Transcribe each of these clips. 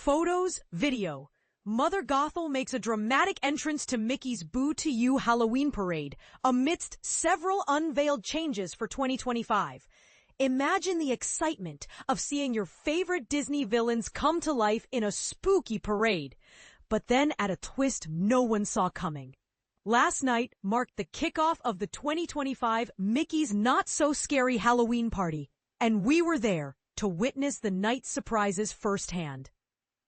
Photos, video. Mother Gothel makes a dramatic entrance to Mickey's Boo to You Halloween parade amidst several unveiled changes for 2025. Imagine the excitement of seeing your favorite Disney villains come to life in a spooky parade, but then at a twist no one saw coming. Last night marked the kickoff of the 2025 Mickey's Not So Scary Halloween Party, and we were there to witness the night's surprises firsthand.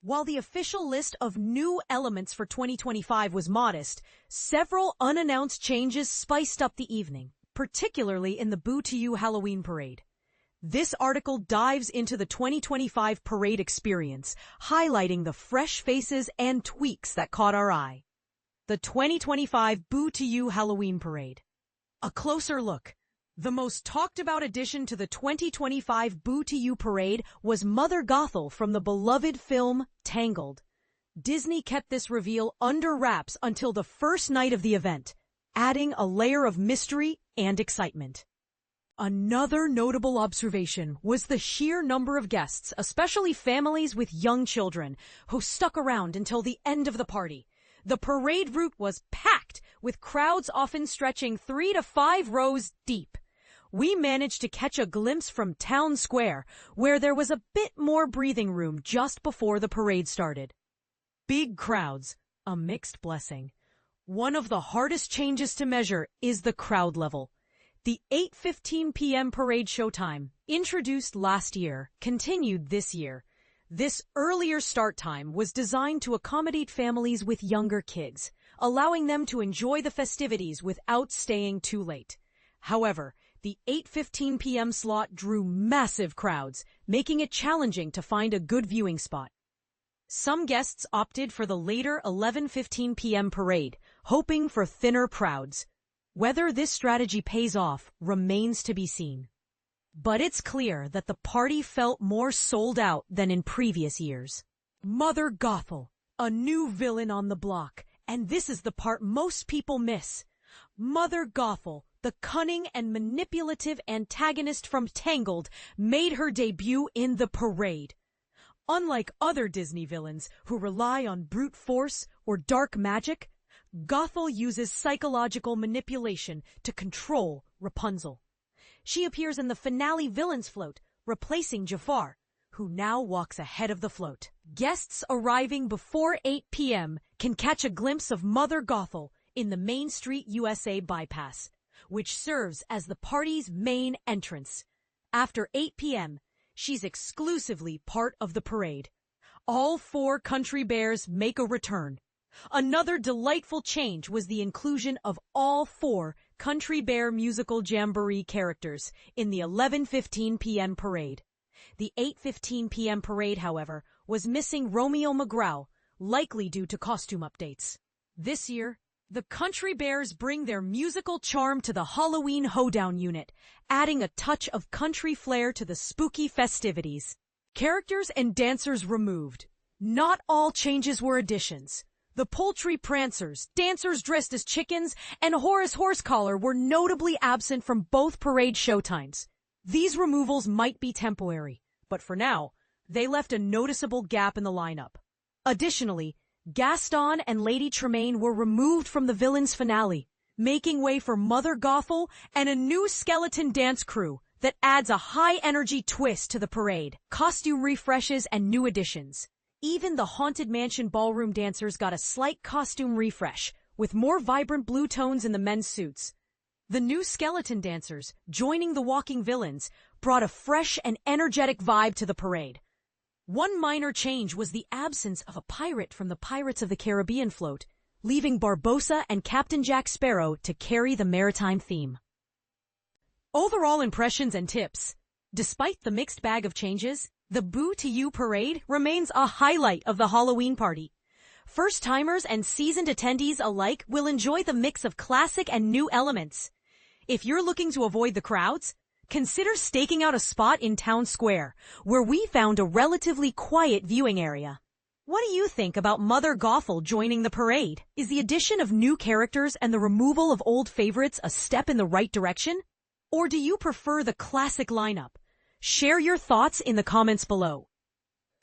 While the official list of new elements for 2025 was modest, several unannounced changes spiced up the evening, particularly in the Boo to You Halloween parade. This article dives into the 2025 parade experience, highlighting the fresh faces and tweaks that caught our eye. The 2025 Boo to You Halloween parade. A closer look. The most talked about addition to the 2025 Boo to You parade was Mother Gothel from the beloved film Tangled. Disney kept this reveal under wraps until the first night of the event, adding a layer of mystery and excitement. Another notable observation was the sheer number of guests, especially families with young children, who stuck around until the end of the party. The parade route was packed, with crowds often stretching 3 to 5 rows deep. We managed to catch a glimpse from Town Square, where there was a bit more breathing room just before the parade started. Big crowds, a mixed blessing. One of the hardest changes to measure is the crowd level. The 8:15 p.m. parade showtime, introduced last year, continued this year. This earlier start time was designed to accommodate families with younger kids, allowing them to enjoy the festivities without staying too late. However, the 8:15 p.m. slot drew massive crowds, making it challenging to find a good viewing spot. Some guests opted for the later 11:15 p.m. parade, hoping for thinner crowds. Whether this strategy pays off remains to be seen. But it's clear that the party felt more sold out than in previous years. Mother Gothel, a new villain on the block, and this is the part most people miss. Mother Gothel, the cunning and manipulative antagonist from Tangled, made her debut in the parade. Unlike other Disney villains who rely on brute force or dark magic, Gothel uses psychological manipulation to control Rapunzel. She appears in the finale villains float, replacing Jafar, who now walks ahead of the float. Guests arriving before 8 p.m. can catch a glimpse of Mother Gothel in the Main Street USA bypass, which serves as the party's main entrance. After 8 p.m., she's exclusively part of the parade. All 4 country bears make a return. Another delightful change was the inclusion of all 4 Country Bear musical jamboree characters in the 11:15 p.m. parade. The 8:15 p.m. parade, however, was missing Romeo McGraw, likely due to costume updates. This year, the Country Bears bring their musical charm to the Halloween Hoedown unit, adding a touch of country flair to the spooky festivities. Characters and dancers removed. Not all changes were additions. The poultry prancers, dancers dressed as chickens, and Horace Horsecollar were notably absent from both parade showtimes. These removals might be temporary, but for now, they left a noticeable gap in the lineup. Additionally, Gaston and Lady Tremaine were removed from the villains finale, making way for Mother Gothel and a new skeleton dance crew that adds a high-energy twist to the parade, costume refreshes, and new additions. Even the Haunted Mansion ballroom dancers got a slight costume refresh, with more vibrant blue tones in the men's suits. The new skeleton dancers, joining the walking villains, brought a fresh and energetic vibe to the parade. One minor change was the absence of a pirate from the Pirates of the Caribbean float, leaving Barbossa and Captain Jack Sparrow to carry the maritime theme. Overall impressions and tips. Despite the mixed bag of changes, the Boo to You parade remains a highlight of the Halloween party. First-timers and seasoned attendees alike will enjoy the mix of classic and new elements. If you're looking to avoid the crowds, consider staking out a spot in Town Square, where we found a relatively quiet viewing area. What do you think about Mother Gothel joining the parade? Is the addition of new characters and the removal of old favorites a step in the right direction? Or do you prefer the classic lineup? Share your thoughts in the comments below.